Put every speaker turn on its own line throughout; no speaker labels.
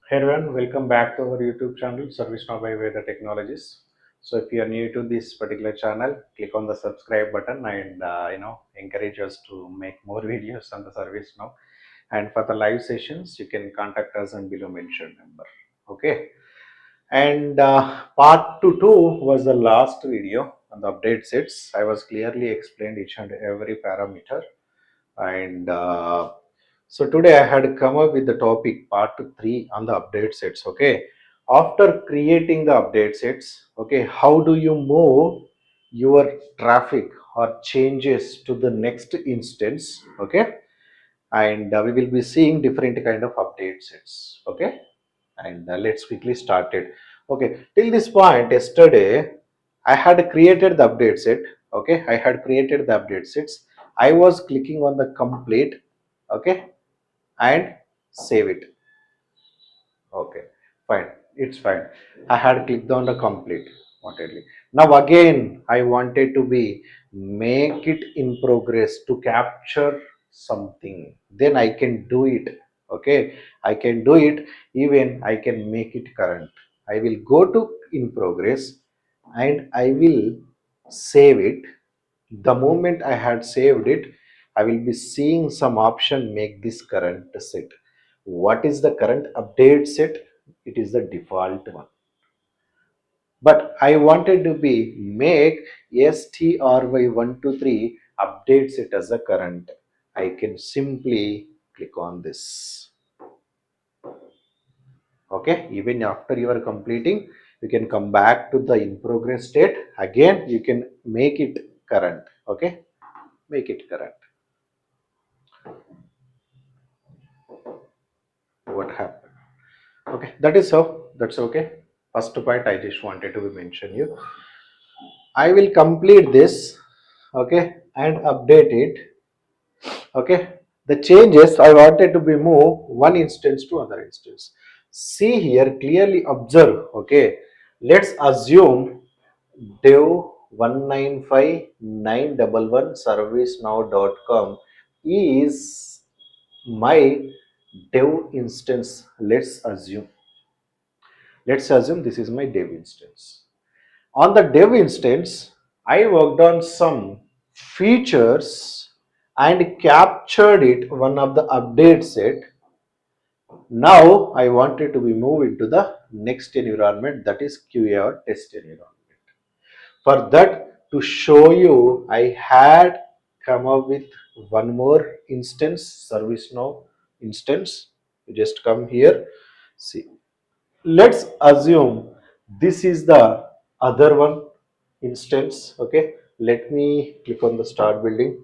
Hey everyone, welcome back to our YouTube channel ServiceNow by Veda Technologies. So if you are new to this particular channel, click on the subscribe button and encourage us to make more videos on the ServiceNow. And for the live sessions, you can contact us on below mentioned number. Okay. And part two was the last video on the update sets. I was clearly explained each and every parameter and so today I had come up with the topic part 3 on the update sets. Okay, after creating the update sets, okay, how do you move your traffic or changes to the next instance? Okay, and we will be seeing different kind of update sets. Okay, and let's quickly start it. Okay, till this point yesterday I had created the update set. Okay, I had created the update sets. I was clicking on the complete. Okay, and save it. Okay, fine, it's fine. I had clicked on the complete wantedly. Now again I wanted to be make it in progress to capture something, then I can do it. Okay, I can do it, even I can make it current. I will go to in progress and I will save it. The moment I had saved it, I will be seeing some option make this current set. What is the current update set? It is the default one. But I wanted to be make stry123 updates it as a current. I can simply click on this. Okay, even after you are completing, you can come back to the in progress state. Again, you can make it current. Okay, make it current. What happened? Okay, that is so. That's okay. First point I just wanted to mention you. I will complete this, okay, and update it. Okay, the changes I wanted to be moved one instance to other instance. See here, clearly observe. Okay, let's assume dev 195.911 servicenow.com is my dev instance. Let's assume this is my dev instance. On the dev instance, I worked on some features and captured it one of the update set. Now I wanted to be moved into the next environment, that is QA or test environment. For that, to show you, I had come up with one more instance, ServiceNow instance. You just come here, see. Let's assume this is the other one instance. Okay, let me click on the start building.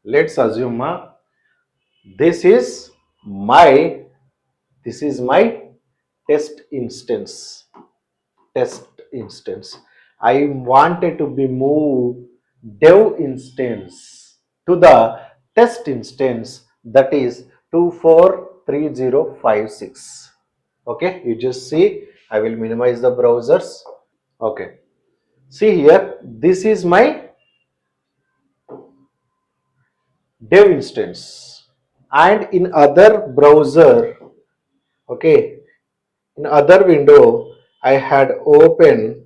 Let's assume this is my this is my test instance. I wanted to be moved dev instance to the test instance, that is 243056. Okay, you just see, I will minimize the browsers. Okay, see here, this is my dev instance, and in other browser, okay, in other window I had open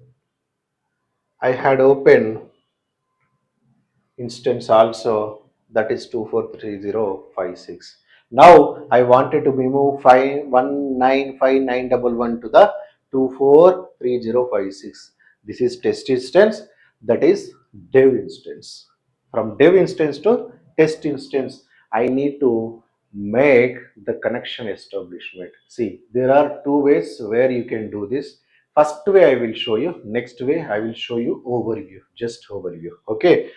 instance also, that is 243056. Now I wanted to remove 195.911 to the 243056. This is test instance, that is dev instance. From dev instance to test instance, I need to make the connection establishment. See, there are two ways where you can do this. First way I will show you, next way I will show you overview, just overview. Okay,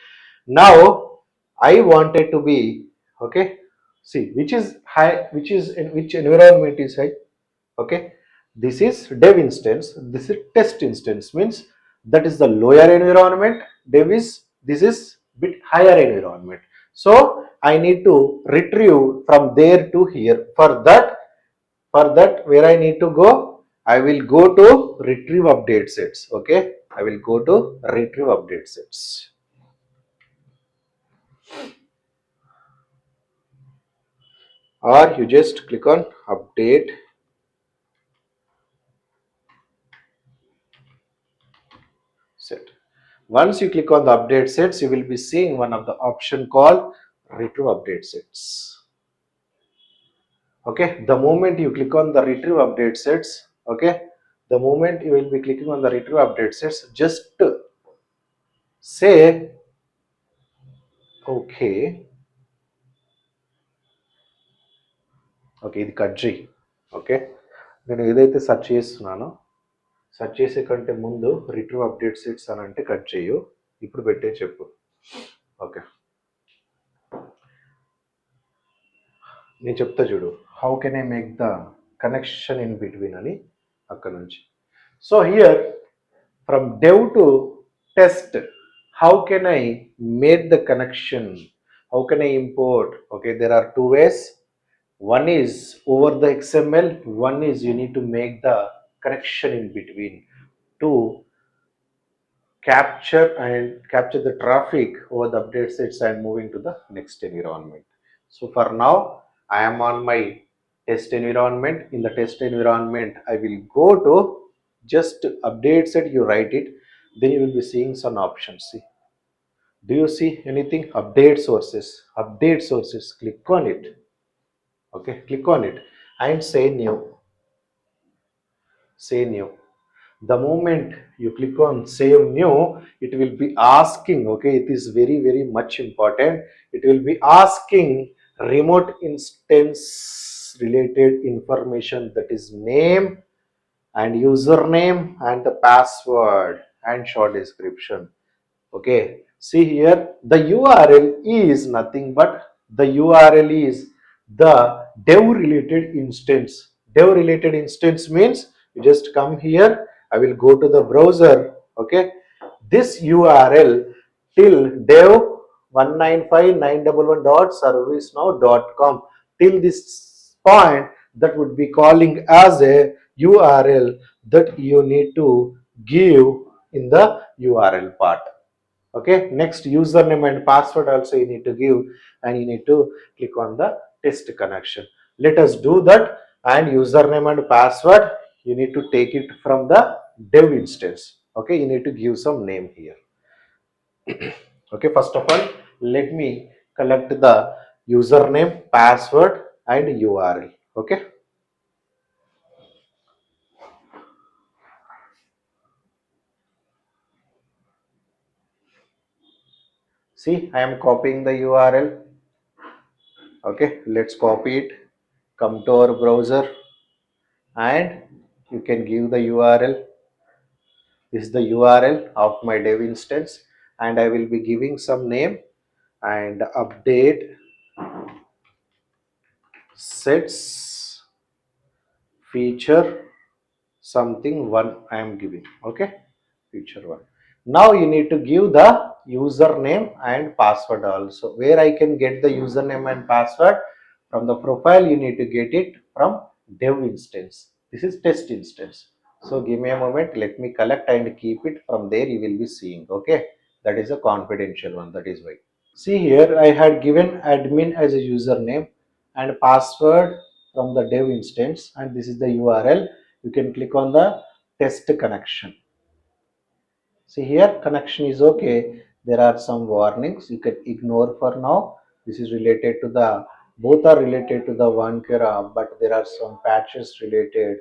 now I wanted to be, okay, see, which is high, which is in which environment is high. Okay, this is dev instance, this is test instance, means that is the lower environment. Dev is, this is bit higher environment. So I need to retrieve from there to here. For that, where I need to go, I will go to retrieve update sets. Okay, I will go to retrieve update sets, or you just click on update set. Once you click on the update sets, you will be seeing one of the option called retrieve update sets. Okay, the moment you click on the retrieve update sets, okay, the moment you will be clicking on the retrieve update sets, just say okay. Okay, ఇది cut చేయి. Okay, నేను ఏదైతే search చేస్తున్నానో search చేసే కంటే ముందు retrieve update sets అని అంటే కట్ చేయు, ఇప్పుడు పెట్టే చెప్పు. ఓకే, నేను చెప్తా చూడు, how can I make the connection in between అని అక్కడ నుంచి. So here from dev to test, how can I make the connection, how can I import? Okay, there are two ways. One is over the XML, one is you need to make the connection in between to capture the traffic over the update sets and moving to the next environment. So for now I am on my test environment. In the test environment I will go to just update set, you write it, then you will be seeing some options. See, do you see anything? Update sources, update sources, click on it. Okay, click on it and say new, say new. The moment you click on save new, it will be asking, okay, it is very very much important, it will be asking remote instance related information, that is name and username and the password and short description. Okay, see here, the URL is nothing but the URL is the dev related instance. Dev related instance means you just come here, I will go to the browser. Okay, this URL till dev 195.911.servicenow.com, till this point, that would be calling as a URL that you need to give in the URL part. Okay, next username and password also you need to give, and you need to click on the test connection. Let us do that. And username and password you need to take it from the dev instance. Okay, you need to give some name here. Okay, first of all let me collect the username, password and URL. Okay, see, I am copying the URL. Okay, let's copy it, come to our browser and you can give the URL. This is the URL of my dev instance and I will be giving some name and update sets feature something one I am giving. Okay, feature one. Now you need to give the username and password also. Where I can get the username and password? From the profile you need to get it from dev instance. This is test instance. So give me a moment, let me collect and keep it. From there you will be seeing. Okay, that is a confidential one, that is why. See here, I had given admin as a username and password from the dev instance, and this is the URL. You can click on the test connection. See here, connection is okay. There are some warnings you can ignore for now. This is related to the, both are related to the one Kira, but there are some patches related,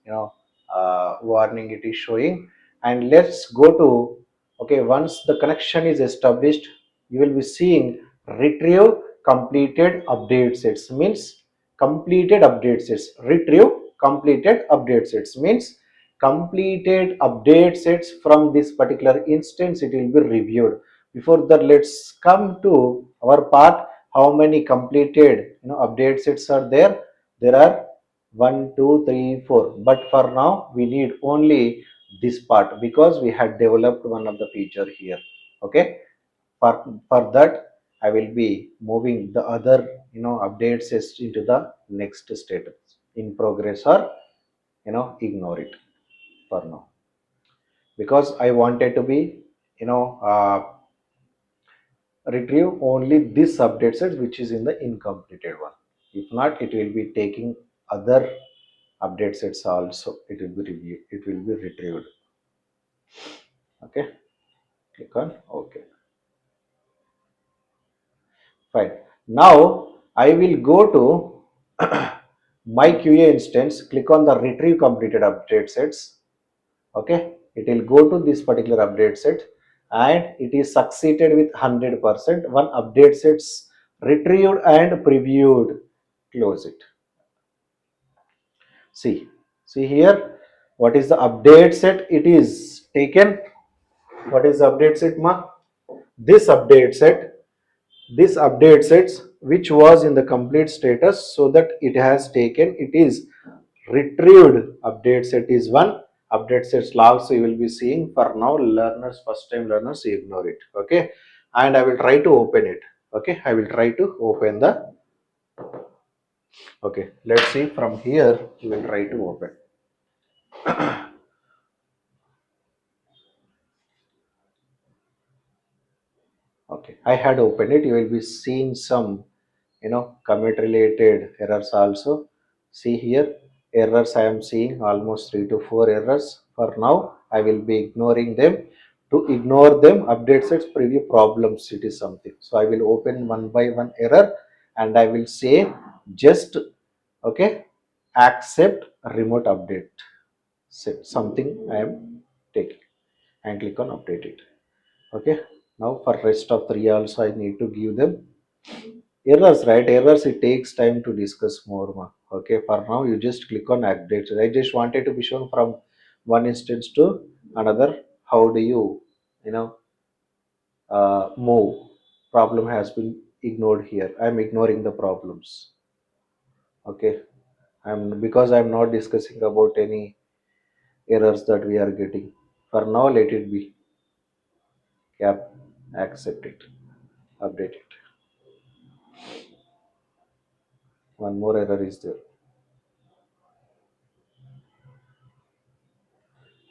you know, warning it is showing. And let's go to, okay, once the connection is established, you will be seeing retrieve completed update sets, means completed update sets. Retrieve completed update sets means completed update sets from this particular instance, it will be reviewed. Before that, let's come to our part, how many completed update sets are there. There are 1 2 3 4, but for now we need only this part because we had developed one of the feature here. Okay, for that I will be moving the other update sets into the next status, in progress or ignore it for now. because I wanted to be, you know, retrieve only this update set which is in the incompleted one. If not, it will be taking other update sets also. It will be reviewed. It will be retrieved. Okay. Click on OK. Fine. Now I will go to my QA instance. Click on the retrieve completed update sets. Okay. It will go to this particular update set and it is succeeded with 100%. One update sets retrieved and previewed. Close it. See here, what is the update set it is taken. What is the update set, ma? This update set, this update sets which was in the complete status, so that it has taken, it is retrieved. Update set is one. Update sets log, so you will be seeing. For now, learners, first time learners, ignore it. Okay, and I will try to open it. Okay, I will try to open the. Okay, let's see from here. You will try to open. Okay, I had opened it. You will be seeing some, commit related errors also. See here, errors I am seeing almost 3 to 4 errors. For now, I will be ignoring them. To ignore them, update sets preview problems. It is something. So I will open one by one error and I will say just, okay, accept remote update. Set something I am taking and click on update it. Okay, now for rest of 3 also I need to give them errors, right? Errors, it takes time to discuss more, ma. Okay, for now you just click on update. I just wanted to be shown from one instance to another. How do you, you know move? Problem has been ignored here. I'm ignoring the problems. Okay, I'm, because I'm not discussing about any errors that we are getting. For now, let it be. Yep, accept it, update it. One more error is there.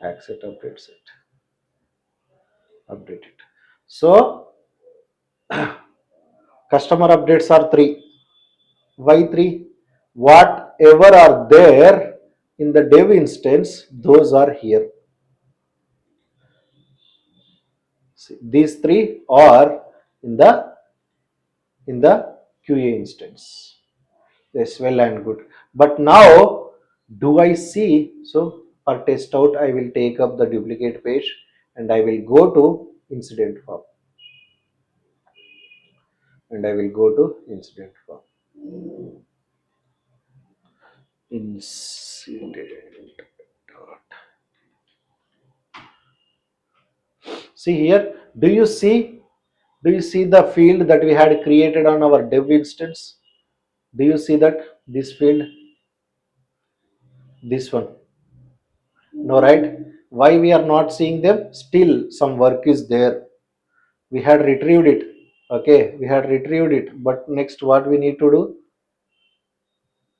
Accept, update set, update it. So customer updates are three. Why three? Whatever are there in the dev instance, those are here. See, these three are in the QA instance. Yes, well and good. But now, do I see? So for test out, I will take up the duplicate page and I will go to incident form. And I will go to incident form. Incident. See here, do you see the field that we had created on our dev instance? Do you see that this field, this one? No, right? Why we are not seeing them? Still some work is there. We had retrieved it. Okay, we had retrieved it. But next, what we need to do?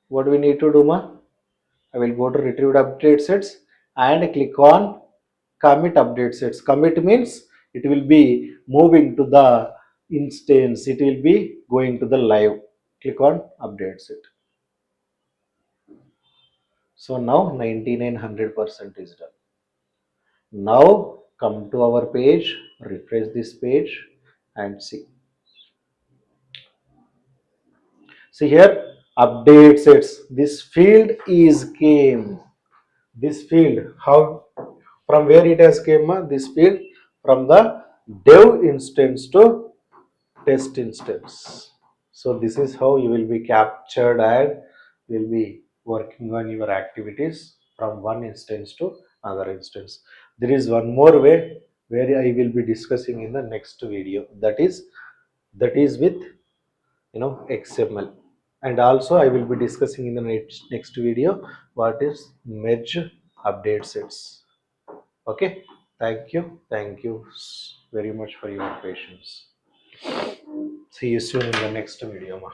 What we need to do, ma? I will go to retrieved update sets and click on commit update sets. Commit means it will be moving to the instance. It will be going to the live. Click on update set. So now 9900% is done. Now come to our page, refresh this page and see. See here, update sets. This field is came. This field, how, from where it has came? This field from the dev instance to test instance. So this is how you will be captured and will be working on your activities from one instance to another instance. There is one more way where I will be discussing in the next video. That is with, XML, and also I will be discussing in the next video what is merge update sets. Okay, thank you very much for your patience. See you soon in the next video, ma.